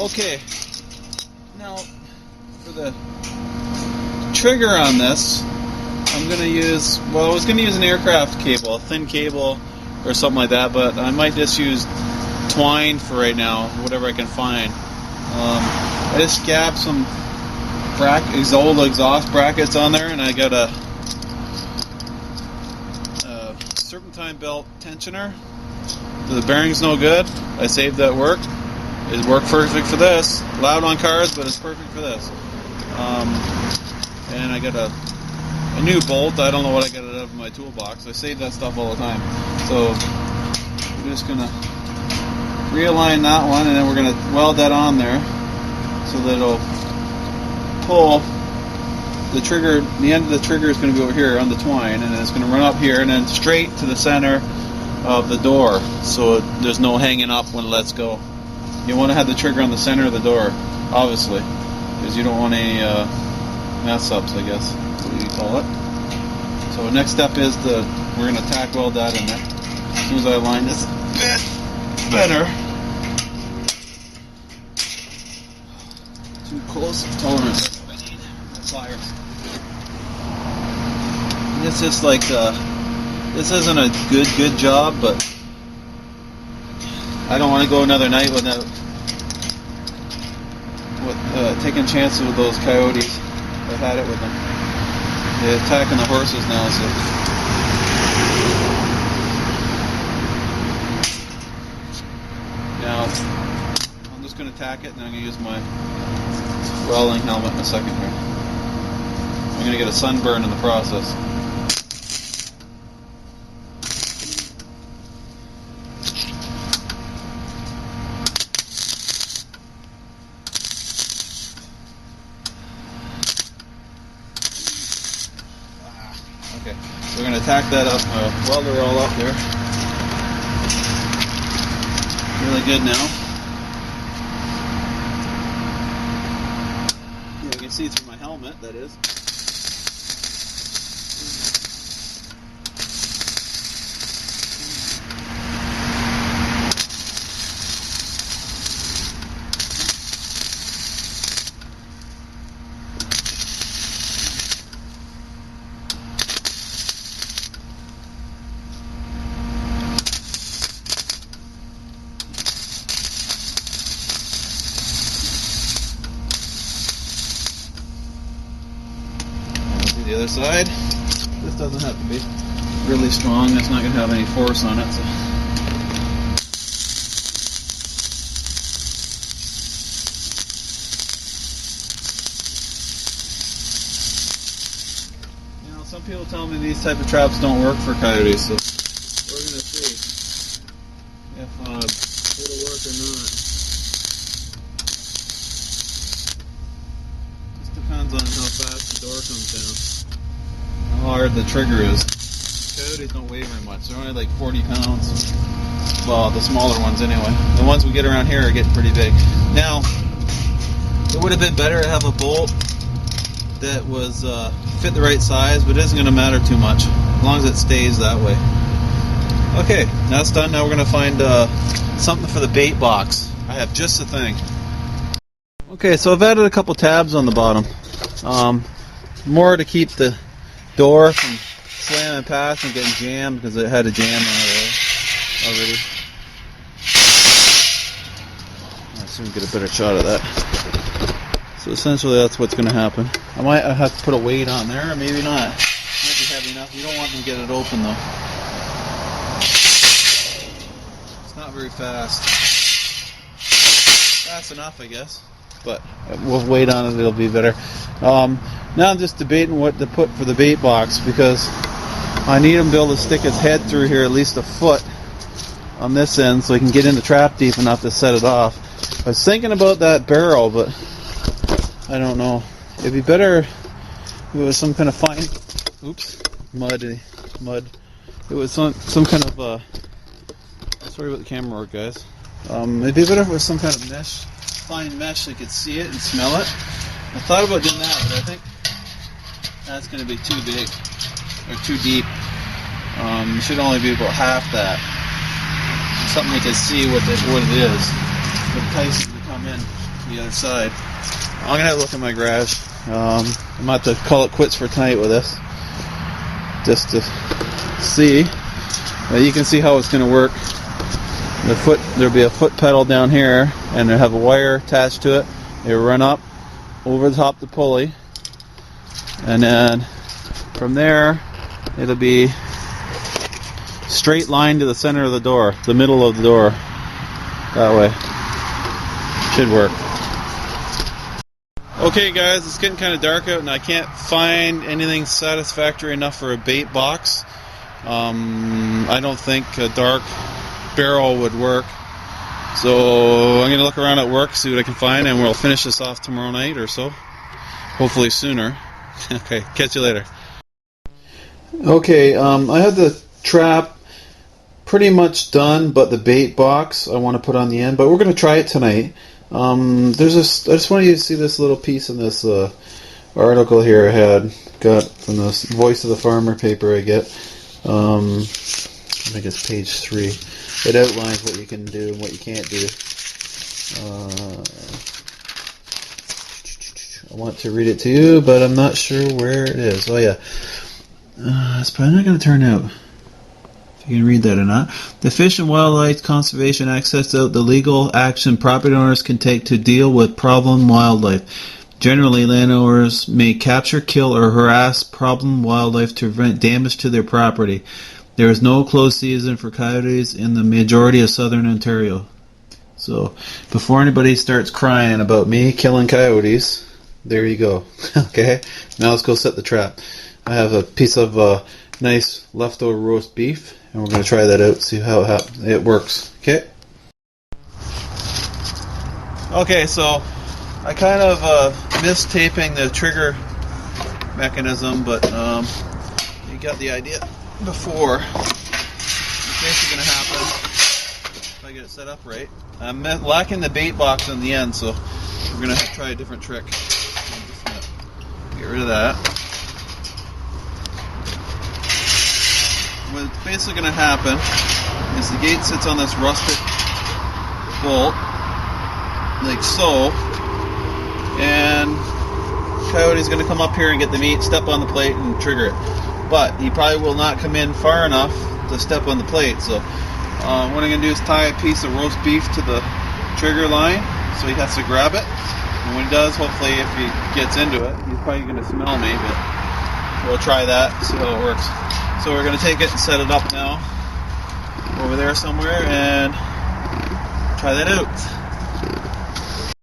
Okay, now for the trigger on this, I'm going to use, well, I was going to use an aircraft cable, a thin cable or something like that, but I might just use twine for right now, whatever I can find. I just scabbed some old exhaust brackets on there, and I got a serpentine belt tensioner. The bearing's no good. I saved that work. It worked perfect for this. Loud on cars, but it's perfect for this. And I got a new bolt. I don't know what I got it out of my toolbox. I save that stuff all the time. So I'm just gonna realign that one, and then we're gonna weld that on there so that it'll pull the trigger. The end of the trigger is going to be over here on the twine, and it's going to run up here and then straight to the center of the door, so there's no hanging up when it lets go. You want to have the trigger on the center of the door, obviously, because you don't want any mess ups, I guess that's what you call it. So next step is we're going to tack weld that in there. As soon as I align this a bit better. Too close tolerance. I need the pliers. This is like this isn't a good job, but I don't want to go another night without taking chances with those coyotes. I've had it with them. They're attacking the horses now, so. Now I'm just going to tack it, and I'm going to use my welding helmet in a second here. I'm going to get a sunburn in the process. Okay, so we're going to tack that up, weld her all up there. Really good now. Yeah, you can see through my helmet, that is. The other side. This doesn't have to be really strong. It's not going to have any force on it. So. You know, some people tell me these type of traps don't work for coyotes, so we're going to see if it'll work or not. Just depends on how fast the door comes down. How hard the trigger is. Coyotes don't weigh very much. They're only like 40 pounds. Well, the smaller ones anyway. The ones we get around here are getting pretty big. Now, it would have been better to have a bolt that was fit the right size, but it isn't going to matter too much as long as it stays that way. Okay, that's done. Now we're going to find something for the bait box. I have just the thing. Okay, so I've added a couple tabs on the bottom. More to keep the door from slamming past and getting jammed, because it had a jam on it already. Let's see if we can get a better shot of that. So essentially that's what's going to happen. I might have to put a weight on there, or maybe not. It might be heavy enough. You don't want them to get it open though. It's not very fast. Fast enough, I guess. But with weight on it, it'll be better. Now I'm just debating what to put for the bait box, because I need him to be able to stick his head through here at least a foot on this end so he can get in the trap deep enough to set it off. I was thinking about that barrel, but I don't know. It'd be better if it was some kind of fine, mud. It was some kind of, sorry about the camera work, guys. It'd be better if it was some kind of mesh, fine mesh so you could see it and smell it. I thought about doing that, but I think that's going to be too big or too deep. It should only be about half that. Something you can see what it is. Entices to come in. the other side. I'm gonna have a look at my garage. I'm gonna have to call it quits for tonight with this, just to see. You can see how it's gonna work. There'll be a foot pedal down here, and it'll have a wire attached to it. It'll run up over the top of the pulley, and then from there it'll be straight line to the center of the door, the middle of the door. That way should work. Okay guys, it's getting kind of dark out and I can't find anything satisfactory enough for a bait box. I don't think a dark barrel would work, so I'm gonna look around at work, see what I can find, and we'll finish this off tomorrow night or so, hopefully sooner. Okay, catch you later. Okay, I have the trap pretty much done, but the bait box I want to put on the end, but we're going to try it tonight. I just want you to see this little piece in this article here I had got from this Voice of the Farmer paper I get. I think it's page 3. It outlines what you can do and what you can't do. I want to read it to you, but I'm not sure where it is. Oh yeah, it's probably not going to turn out. You can read that or not. The Fish and Wildlife Conservation Act sets out the legal action property owners can take to deal with problem wildlife. Generally, landowners may capture, kill, or harass problem wildlife to prevent damage to their property. There is no closed season for coyotes in the majority of southern Ontario. So, before anybody starts crying about me killing coyotes, there you go. Okay, now let's go set the trap. I have a piece of nice leftover roast beef, and we're going to try that out, see how it works. Okay? Okay, so I kind of missed taping the trigger mechanism, but you got the idea before. What's basically going to happen, if I get it set up right, I'm lacking the bait box on the end, so we're going to have to try a different trick. I'm just going to get rid of that. What's basically going to happen is the gate sits on this rusted bolt, like so, and Coyote's going to come up here and get the meat, step on the plate, and trigger it. But he probably will not come in far enough to step on the plate, so what I'm going to do is tie a piece of roast beef to the trigger line, so he has to grab it, and when he does, hopefully if he gets into it, he's probably going to smell me, but we'll try that, see how it works. So we're going to take it and set it up now over there somewhere and try that out.